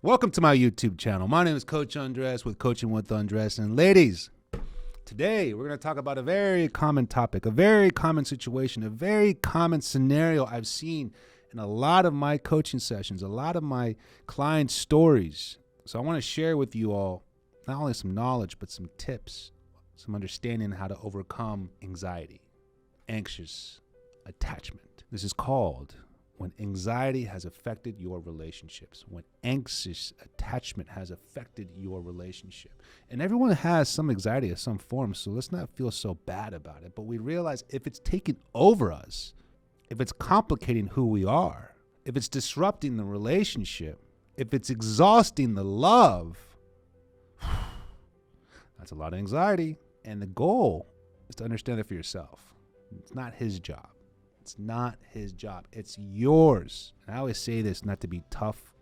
Welcome to my YouTube channel. My name is Coach Undress with Coaching with Undress. And ladies, today we're going to talk about a very common topic, a very common situation, a very common scenario I've seen in a lot of my coaching sessions, a lot of my clients' stories. So I want to share with you all not only some knowledge, but some tips, some understanding how to overcome anxiety, anxious attachment. This is called when anxiety has affected your relationships, when anxious attachment has affected your relationship. And everyone has some anxiety of some form, so let's not feel so bad about it. But we realize if it's taking over us, if it's complicating who we are, if it's disrupting the relationship, if it's exhausting the love, that's a lot of anxiety. And the goal is to understand it for yourself. It's not his job. It's not his job. It's yours. And I always say this not to be tough,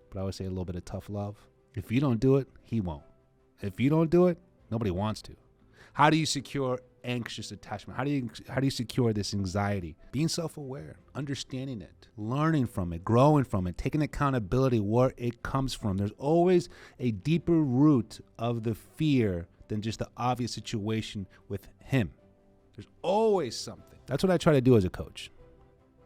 but I always say a little bit of tough love. If you don't do it, he won't. If you don't do it, nobody wants to. How do you secure anxious attachment? How do you secure this anxiety? Being self-aware, understanding it, learning from it, growing from it, taking accountability where it comes from. There's always a deeper root of the fear than just the obvious situation with him. There's always something. That's what I try to do as a coach.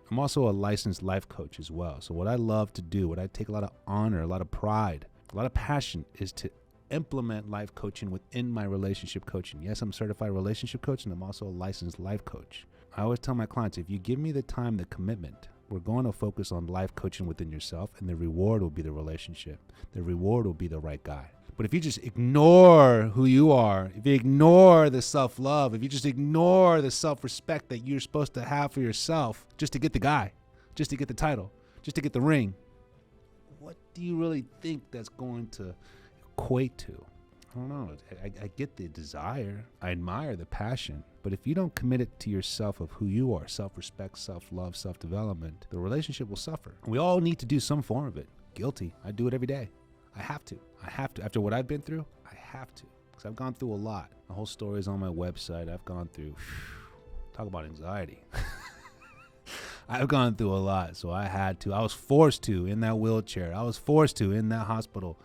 I'm also a licensed life coach as well. So what I love to do, what I take a lot of honor, a lot of pride, a lot of passion is to implement life coaching within my relationship coaching. Yes, I'm a certified relationship coach, and I'm also a licensed life coach. I always tell my clients, if you give me the time, the commitment, we're going to focus on life coaching within yourself, and the reward will be the relationship. The reward will be the right guy. But if you just ignore who you are, if you ignore the self-love, if you just ignore the self-respect that you're supposed to have for yourself just to get the guy, just to get the title, just to get the ring, what do you really think that's going to equate to? I don't know. I get the desire. I admire the passion. But if you don't commit it to yourself of who you are, self-respect, self-love, self-development, the relationship will suffer. We all need to do some form of it. Guilty. I do it every day. I have to. After what I've been through, I have to. Because I've gone through a lot. The whole story is on my website. I've gone through, talk about anxiety. I've gone through a lot, so I had to. I was forced to in that wheelchair. I was forced to in that hospital.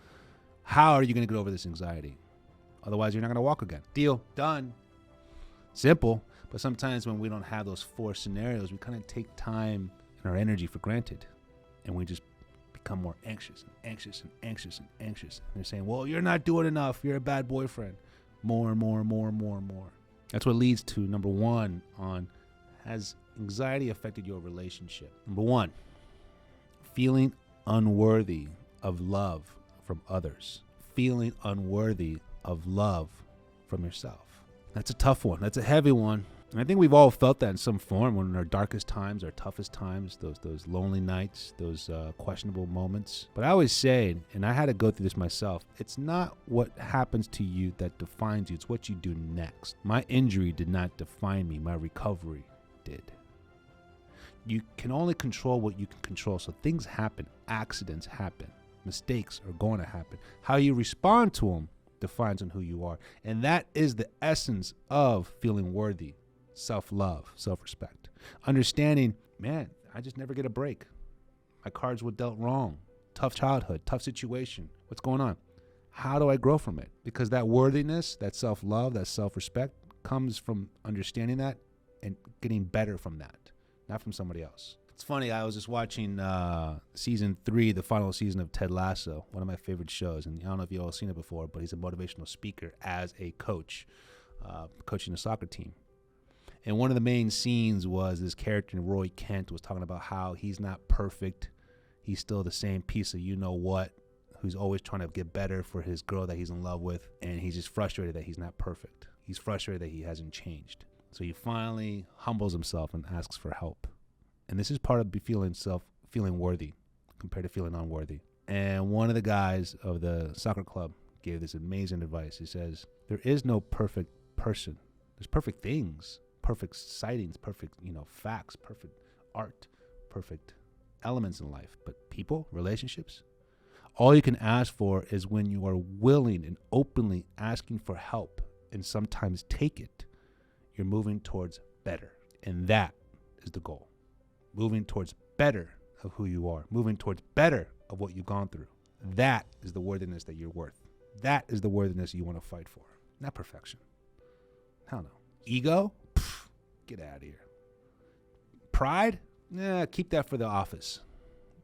How are you going to get over this anxiety? Otherwise, you're not going to walk again. Deal. Done. Simple. But sometimes when we don't have those forced scenarios, we kind of take time and our energy for granted. And we just become more anxious and anxious and anxious and anxious. And they're saying, well, you're not doing enough. You're a bad boyfriend. More and more and more and more and more. That's what leads to number one on, has anxiety affected your relationship? Number one, feeling unworthy of love from others. Feeling unworthy of love from yourself. That's a tough one. That's a heavy one. And I think we've all felt that in some form when in our darkest times, our toughest times, those lonely nights, those questionable moments. But I always say, and I had to go through this myself, it's not what happens to you that defines you. It's what you do next. My injury did not define me. My recovery did. You can only control what you can control. So things happen. Accidents happen. Mistakes are going to happen. How you respond to them defines on who you are. And that is the essence of feeling worthy. Self-love, self-respect. Understanding, man, I just never get a break. My cards were dealt wrong. Tough childhood, tough situation. What's going on? How do I grow from it? Because that worthiness, that self-love, that self-respect comes from understanding that and getting better from that, not from somebody else. It's funny, I was just watching season 3, the final season of Ted Lasso, one of my favorite shows. And I don't know if you've all seen it before, but he's a motivational speaker as a coach, coaching a soccer team. And one of the main scenes was this character, Roy Kent, was talking about how he's not perfect. He's still the same piece of you-know-what, who's always trying to get better for his girl that he's in love with. And he's just frustrated that he's not perfect. He's frustrated that he hasn't changed. So he finally humbles himself and asks for help. And this is part of feeling worthy compared to feeling unworthy. And one of the guys of the soccer club gave this amazing advice. He says, there is no perfect person. There's perfect things. Perfect sightings, perfect, facts, perfect art, perfect elements in life. But people, relationships, all you can ask for is when you are willing and openly asking for help and sometimes take it, you're moving towards better. And that is the goal. Moving towards better of who you are, moving towards better of what you've gone through. That is the worthiness that you're worth. That is the worthiness you want to fight for. Not perfection. Hell no. Ego? Pfft, get out of here. Pride? Nah, keep that for the office.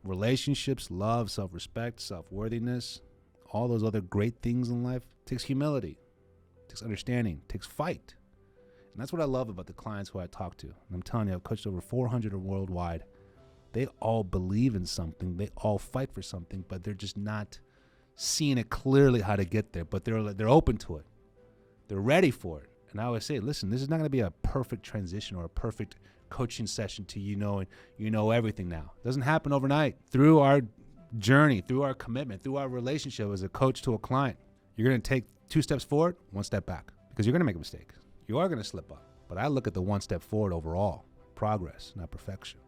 Relationships, love, self-respect, self-worthiness, all those other great things in life takes humility, takes understanding, takes fight. And that's what I love about the clients who I talk to. And I'm telling you, I've coached over 400 worldwide. They all believe in something. They all fight for something, but they're just not seeing it clearly how to get there. But they're open to it. They're ready for it. And I always say, listen, this is not going to be a perfect transition or a perfect coaching session to you know everything now. It doesn't happen overnight. Through our journey, through our commitment, through our relationship as a coach to a client, you're going to take 2 steps forward, 1 step back, because you're going to make a mistake. You are going to slip up. But I look at the 1 step forward overall, progress, not perfection,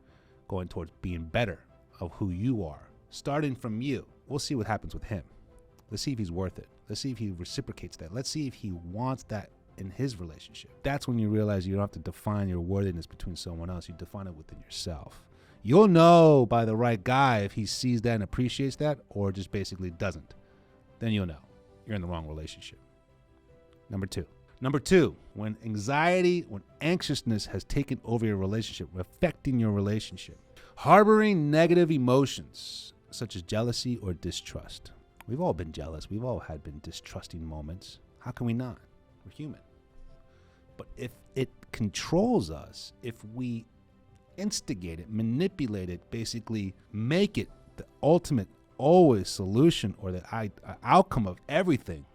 going towards being better of who you are, starting from you. We'll see what happens with him. Let's see if he's worth it. Let's see if he reciprocates that. Let's see if he wants that in his relationship. That's when you realize you don't have to define your worthiness between someone else. You define it within yourself. You'll know by the right guy if he sees that and appreciates that or just basically doesn't. Then you'll know you're in the wrong relationship. Number two, when anxiousness has taken over your relationship, affecting your relationship, harboring negative emotions such as jealousy or distrust. We've all been jealous. We've all been distrusting moments. How can we not? We're human. But if it controls us, if we instigate it, manipulate it, basically make it the ultimate always solution or the outcome of everything,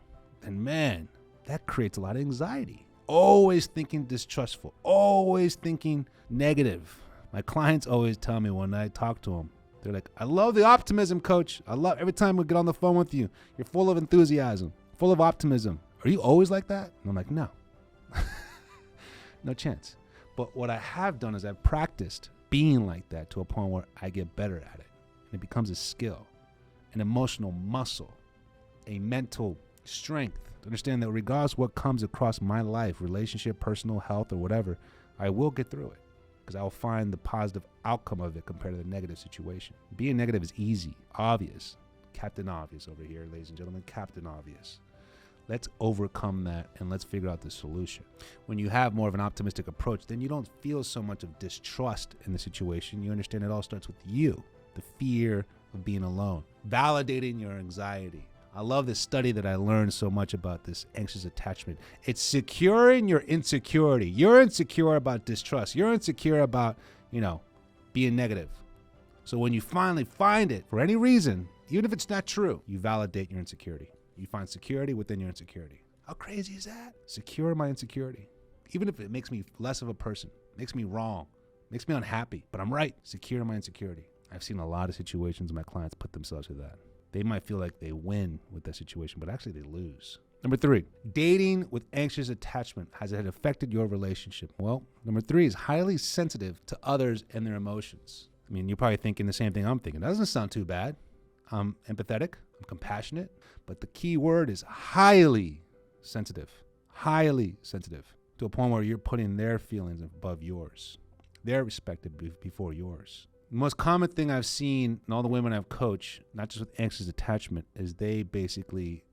then man, that creates a lot of anxiety. Always thinking distrustful, always thinking negative. My clients always tell me when I talk to them, they're like, I love the optimism, coach. I love every time we get on the phone with you. You're full of enthusiasm, full of optimism. Are you always like that? And I'm like, no. No chance. But what I have done is I've practiced being like that to a point where I get better at it. And it becomes a skill, an emotional muscle, a mental strength to understand that regardless what comes across my life, relationship, personal health, or whatever, I will get through it because I will find the positive outcome of it compared to the negative situation. Being negative is easy, obvious. Captain Obvious over here, ladies and gentlemen, Captain Obvious. Let's overcome that and let's figure out the solution. When you have more of an optimistic approach, then you don't feel so much of distrust in the situation. You understand it all starts with you, the fear of being alone, validating your anxiety. I love this study that I learned so much about this anxious attachment. It's securing your insecurity. You're insecure about distrust. You're insecure about, being negative. So when you finally find it for any reason, even if it's not true, you validate your insecurity. You find security within your insecurity. How crazy is that? Secure my insecurity. Even if it makes me less of a person, makes me wrong, makes me unhappy, but I'm right. Secure my insecurity. I've seen a lot of situations my clients put themselves through that. They might feel like they win with that situation, but actually they lose. Number 3, dating with anxious attachment. Has it affected your relationship? Well, number 3 is highly sensitive to others and their emotions. I mean, you're probably thinking the same thing I'm thinking. That doesn't sound too bad. I'm empathetic, I'm compassionate, but the key word is highly sensitive to a point where you're putting their feelings above yours, their respect before yours. The most common thing I've seen in all the women I've coached, not just with anxious attachment, is they basically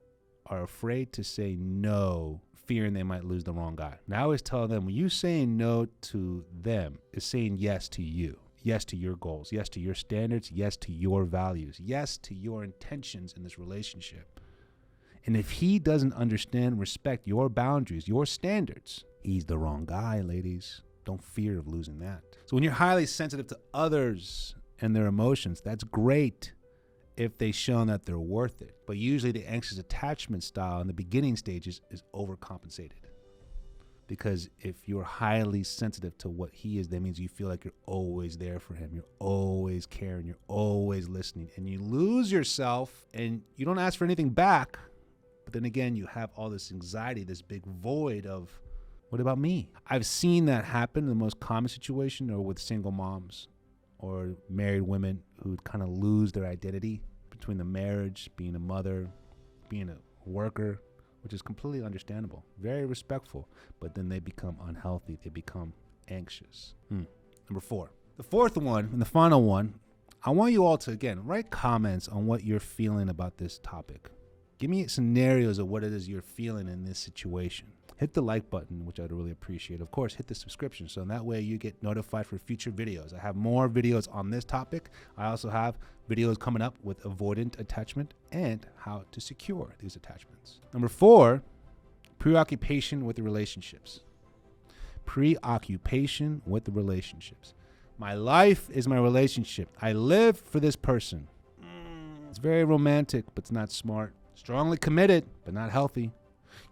are afraid to say no, fearing they might lose the wrong guy. And I always tell them, when you saying no to them is saying yes to you. Yes to your goals, yes to your standards, yes to your values, yes to your intentions in this relationship. And if he doesn't understand and respect your boundaries, your standards, he's the wrong guy, ladies. Don't fear of losing that. So when you're highly sensitive to others and their emotions, that's great if they've shown that they're worth it. But usually the anxious attachment style in the beginning stages is overcompensated. Because if you're highly sensitive to what he is, that means you feel like you're always there for him. You're always caring. You're always listening. And you lose yourself and you don't ask for anything back. But then again, you have all this anxiety, this big void of, what about me? I've seen that happen in the most common situation or with single moms or married women who kind of lose their identity between the marriage, being a mother, being a worker, which is completely understandable, very respectful, but then they become unhealthy. They become anxious. Number 4. The fourth one and the final one, I want you all to, again, write comments on what you're feeling about this topic. Give me scenarios of what it is you're feeling in this situation. Hit the like button, which I'd really appreciate. Of course, hit the subscription, so in that way you get notified for future videos. I have more videos on this topic. I also have videos coming up with avoidant attachment and how to secure these attachments. Number 4, preoccupation with the relationships. Preoccupation with the relationships. My life is my relationship. I live for this person. It's very romantic, but it's not smart. Strongly committed, but not healthy.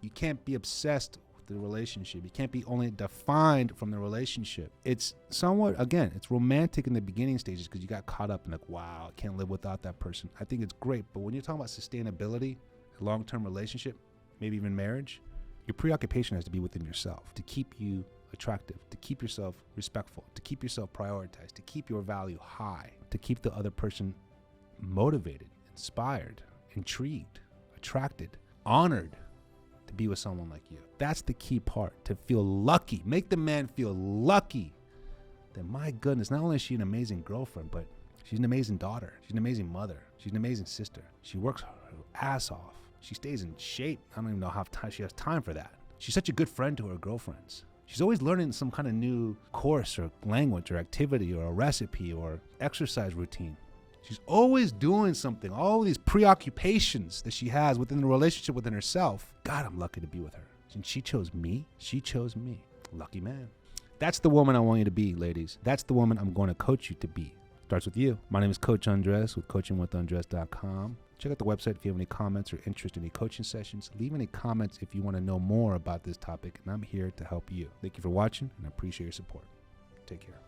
You can't be obsessed with the relationship. You can't be only defined from the relationship. It's somewhat, again, it's romantic in the beginning stages because you got caught up in like, wow, I can't live without that person. I think it's great. But when you're talking about sustainability, a long-term relationship, maybe even marriage, your preoccupation has to be within yourself to keep you attractive, to keep yourself respectful, to keep yourself prioritized, to keep your value high, to keep the other person motivated, inspired, intrigued, attracted, honored to be with someone like you. That's the key part, to feel lucky. Make the man feel lucky that, my goodness, not only is she an amazing girlfriend, but she's an amazing daughter. She's an amazing mother. She's an amazing sister. She works her ass off. She stays in shape. I don't even know how she has time for that. She's such a good friend to her girlfriends. She's always learning some kind of new course or language or activity or a recipe or exercise routine. She's always doing something. All these preoccupations that she has within the relationship within herself. God, I'm lucky to be with her. And she chose me. She chose me. Lucky man. That's the woman I want you to be, ladies. That's the woman I'm going to coach you to be. Starts with you. My name is Coach Andres with coachingwithandres.com. Check out the website if you have any comments or interest in any coaching sessions. Leave any comments if you want to know more about this topic, and I'm here to help you. Thank you for watching, and I appreciate your support. Take care.